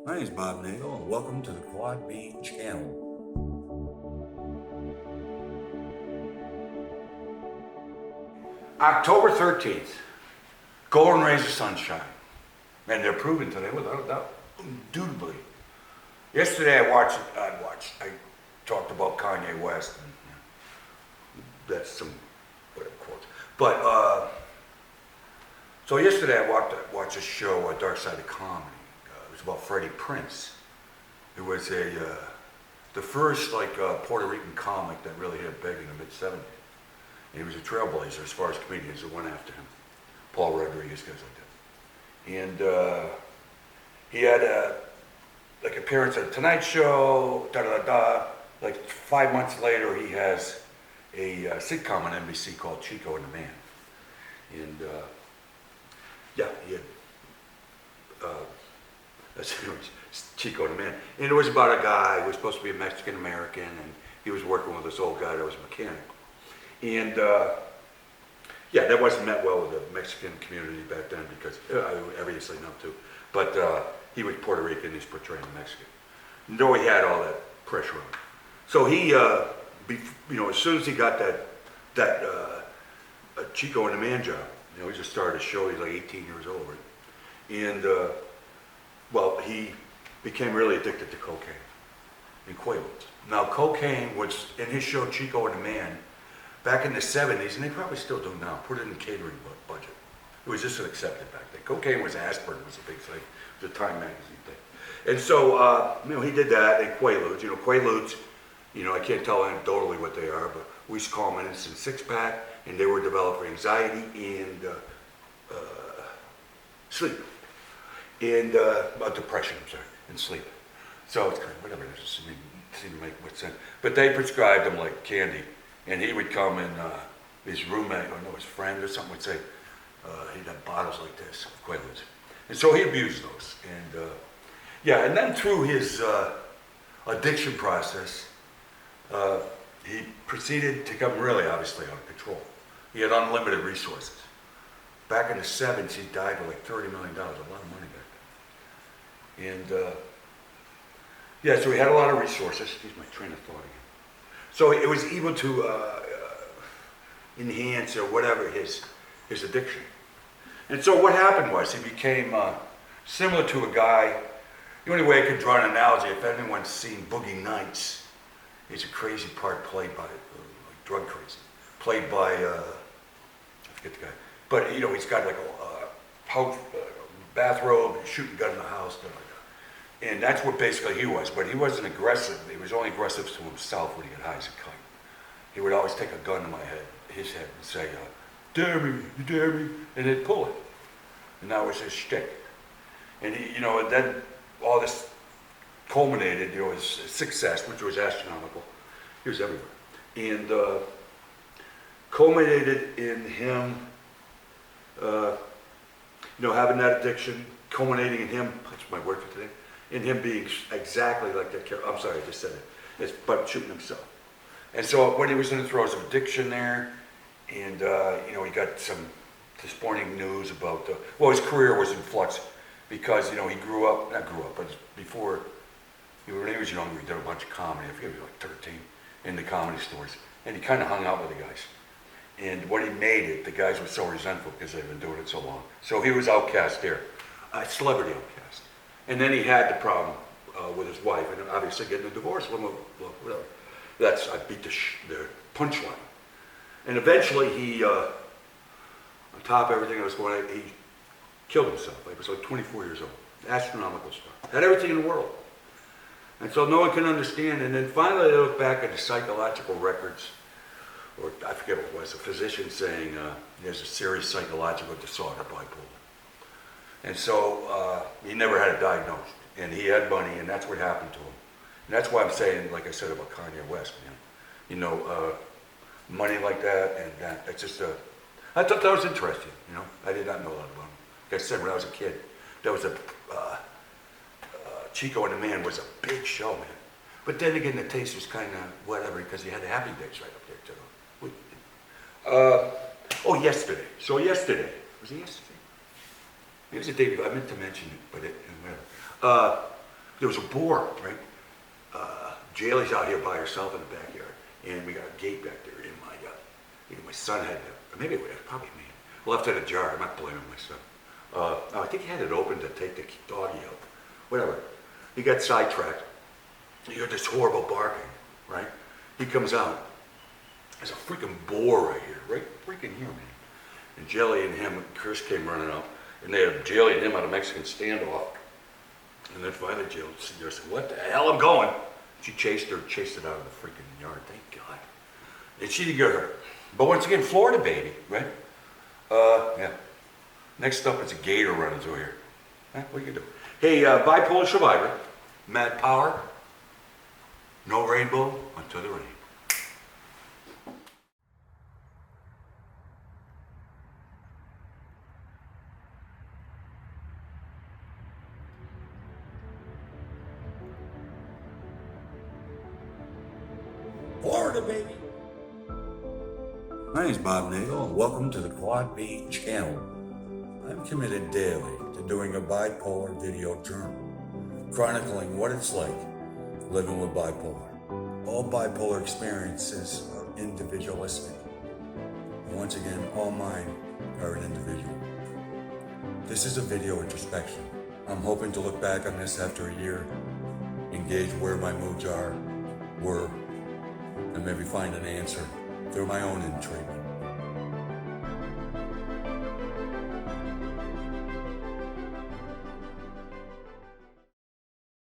My name is Bob Nagle, and welcome to the Quad B channel. October 13th, golden rays of sunshine. And they're proven today without a doubt, indubitably. Yesterday I talked about Kanye West, and that's some whatever quotes. But, so yesterday I watched a show, Dark Side of Comedy. It was about Freddie Prinze. It was the first Puerto Rican comic that really hit big in the mid-70s. And he was a trailblazer as far as comedians that went after him. Paul Rodriguez, guys like that. And he had a appearance at the Tonight Show, Like 5 months later, he has a sitcom on NBC called Chico and the Man. And yeah, he had Chico the Man. And it was about a guy who was supposed to be a Mexican American, and he was working with this old guy that was a mechanic. And yeah, that wasn't met well with the Mexican community back then because, obviously not too, but he was Puerto Rican, he's portraying a Mexican. No, he had all that pressure on him. So he, as soon as he got that Chico and the Man job, he just started a show, he's like 18 years old, right? And well, he became really addicted to cocaine and Quaaludes. Now, cocaine was, in his show Chico and the Man, back in the 70s, and they probably still do now, put it in the catering budget. It was just accepted back then. Cocaine was aspirin, was a big thing. It was a Time magazine thing. And so, he did that, and Quaaludes. Quaaludes, I can't tell anecdotally what they are, but we used to call them an instant six-pack, and they were developed for anxiety and sleep. And depression, I'm sorry, and sleep. So it's kind of whatever, it doesn't seem to make much sense. But they prescribed him like candy, and he would come and his roommate, or no, his friend or something would say, he'd have bottles like this of Quaaludes. And so he abused those. And yeah, and then through his addiction process, he proceeded to come really obviously out of control. He had unlimited resources. Back in the 70s, he died with like $30 million, a lot of money back then. And yeah, so he had a lot of resources. Excuse my train of thought again. So it was able to enhance or whatever his addiction. And so what happened was he became similar to a guy. The only way I could draw an analogy, if anyone's seen Boogie Nights, it's a crazy part played by, like drug crazy, played by, I forget the guy. But he's got like a bathrobe, shooting gun in the house, stuff like that. And that's what basically he was. But he wasn't aggressive. He was only aggressive to himself when he got high as a kite. He would always take a gun to his head, and say, "Dare me, you dare me," and he'd pull it. And that was his shtick. And and then all this culminated, his success, which was astronomical. He was everywhere, and culminated in him. Having that addiction, culminating in him, that's my word for today, in him being exactly like that character. I'm sorry, I just said it. But shooting himself. And so when he was in the throes of addiction there, and he got some disappointing news about, his career was in flux because, he not grew up, but before, when he was younger, he did a bunch of comedy. I forget, he was like 13, in the comedy stores. And he kind of hung out with the guys. And when he made it, the guys were so resentful because they've been doing it so long. So he was outcast there, a celebrity outcast. And then he had the problem with his wife, and obviously getting a divorce. Well, whatever. I beat the punchline. And eventually he, on top of everything that was going on, he killed himself. He was like 24 years old. Astronomical stuff. Had everything in the world. And so no one can understand. And then finally they look back at the psychological records, or I forget what it was, a physician saying he has a serious psychological disorder, bipolar. And so he never had it diagnosed. And he had money, and that's what happened to him. And that's why I'm saying, like I said about Kanye West, man. Money like that, and that, it's just I thought that was interesting, I did not know a lot about him. Like I said, when I was a kid, there was a, Chico and the Man was a big show, man. But then again, the taste was kind of whatever, because he had the Happy Days right up there, too. Yesterday. So yesterday, was it yesterday? It was a day before. I meant to mention it, but whatever. there was a boar, right? Jaylee's out here by herself in the backyard, and we got a gate back there, and either my son had it, or maybe it was probably me, left it ajar. I'm not blaming my son. I think he had it open to take the doggy out. Whatever. He got sidetracked. You heard this horrible barking, right? He comes out. There's a freaking boar right here, right freaking here, man. And Jelly and him, Chris came running out, and they had Jelly and him had a Mexican standoff. And then finally Jill said, "What the hell? I'm going." She chased it out of the freaking yard, thank God. And she didn't get hurt. But once again, Florida baby, right? Yeah. Next up, it's a gator running through here. What are you doing? Hey, bipolar survivor, mad power, no rainbow until the rain. Florida, baby. My name's Bob Nagle, and welcome to the Quad B channel. I'm committed daily to doing a bipolar video journal, chronicling what it's like living with bipolar. All bipolar experiences are individualistic. And once again, all mine are an individual. This is a video introspection. I'm hoping to look back on this after a year, engage where my moods were, and maybe find an answer through my own intrigue.